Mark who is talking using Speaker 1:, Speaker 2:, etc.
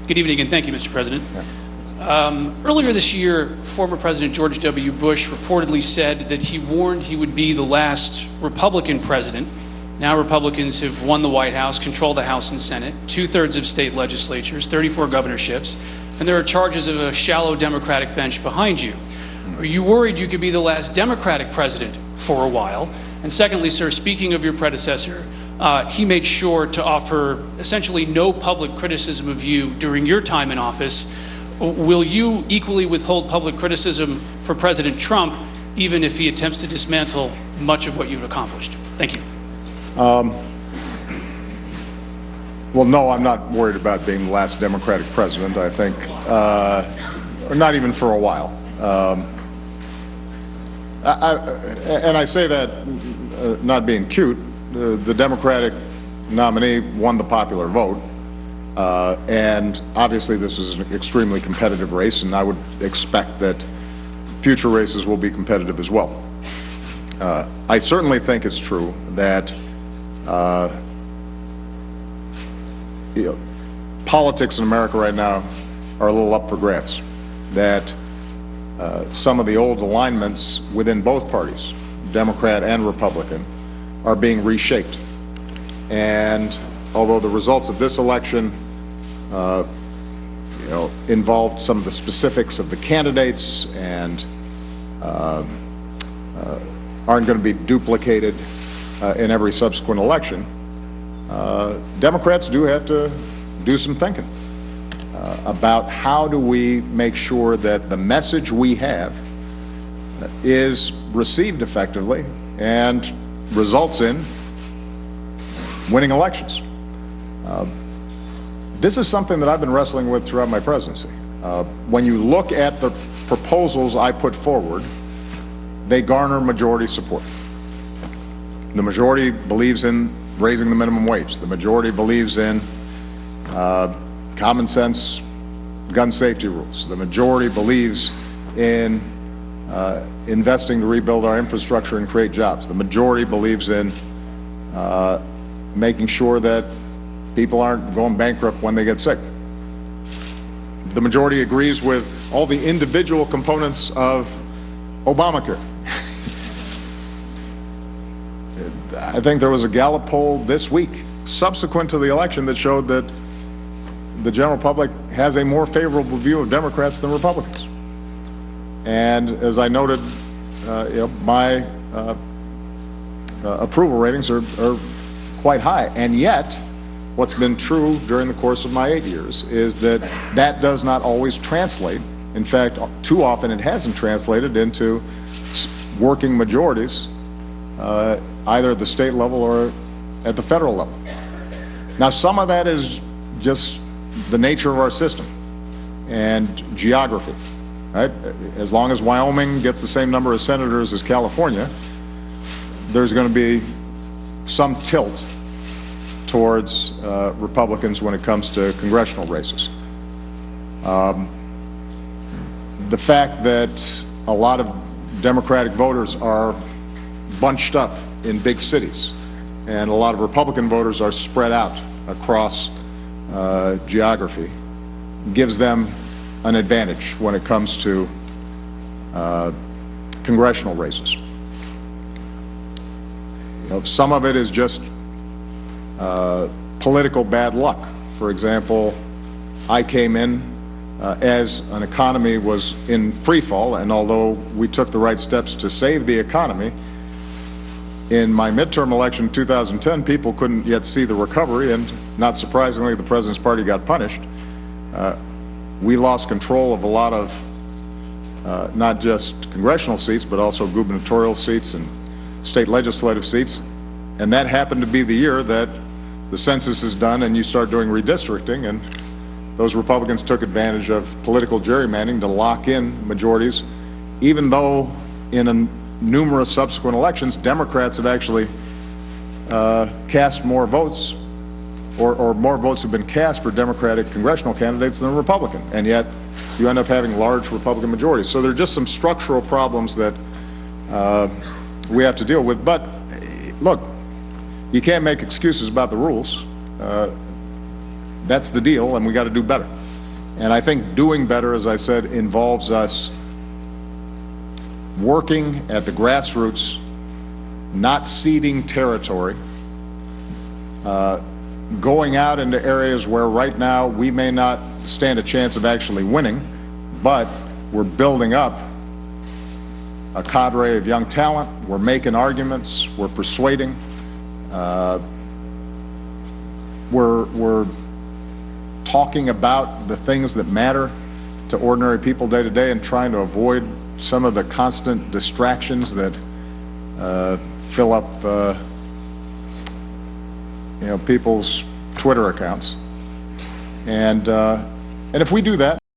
Speaker 1: Good evening, and thank you, Mr. President. Earlier this year, former President George W. Bush reportedly said that he warned he would be the last Republican president. Now Republicans have won the White House, control the House and Senate, 2/3 of state legislatures, 34 governorships, and there are charges of a shallow Democratic bench behind you. Are you worried you could be the last Democratic president for a while? And secondly, sir, speaking of your predecessor, he made sure to offer essentially no public criticism of you during your time in office. Will you equally withhold public criticism for President Trump, even if he attempts to dismantle much of what you've accomplished? Thank you.
Speaker 2: Well, no, I'm not worried about being the last Democratic president, I think, or not even for a while. And I say that not being cute. The Democratic nominee won the popular vote, and obviously this is an extremely competitive race, and I would expect that future races will be competitive as well. I certainly think it's true that politics in America right now are a little up for grabs, that some of the old alignments within both parties, Democrat and Republican, are being reshaped. And although the results of this election involved some of the specifics of the candidates and aren't going to be duplicated in every subsequent election, Democrats do have to do some thinking about how do we make sure that the message we have is received effectively and results in winning elections. This is something that I've been wrestling with throughout my presidency. When you look at the proposals I put forward, they garner majority support. The majority believes in raising the minimum wage. The majority believes in common sense gun safety rules. The majority believes in investing to rebuild our infrastructure and create jobs. The majority believes in making sure that people aren't going bankrupt when they get sick. The majority agrees with all the individual components of Obamacare. I think there was a Gallup poll this week, subsequent to the election, that showed that the general public has a more favorable view of Democrats than Republicans. And as I noted, my approval ratings are quite high. And yet, what's been true during the course of my 8 years is that that does not always translate. In fact, too often it hasn't translated into working majorities, either at the state level or at the federal level. Now, some of that is just the nature of our system and geography, right? As long as Wyoming gets the same number of senators as California, there's going to be some tilt towards Republicans when it comes to congressional races. The fact that a lot of Democratic voters are bunched up in big cities and a lot of Republican voters are spread out across geography gives them an advantage when it comes to congressional races. Some of it is just political bad luck. For example, I came in as an economy was in free fall, and although we took the right steps to save the economy, in my midterm election in 2010, people couldn't yet see the recovery, and not surprisingly, the President's party got punished. We lost control of a lot of not just congressional seats, but also gubernatorial seats and state legislative seats, and that happened to be the year that the census is done and you start doing redistricting, and those Republicans took advantage of political gerrymandering to lock in majorities, even though in numerous subsequent elections, Democrats have actually cast more votes, or more votes have been cast for Democratic congressional candidates than Republican, and yet you end up having large Republican majorities. So there are just some structural problems that we have to deal with. But look, you can't make excuses about the rules. That's the deal, and we got to do better. And I think doing better, as I said, involves us working at the grassroots, not ceding territory, going out into areas where right now we may not stand a chance of actually winning, but we're building up a cadre of young talent, we're making arguments, we're persuading, we're talking about the things that matter to ordinary people day to day and trying to avoid some of the constant distractions that fill up people's Twitter accounts. And if we do that,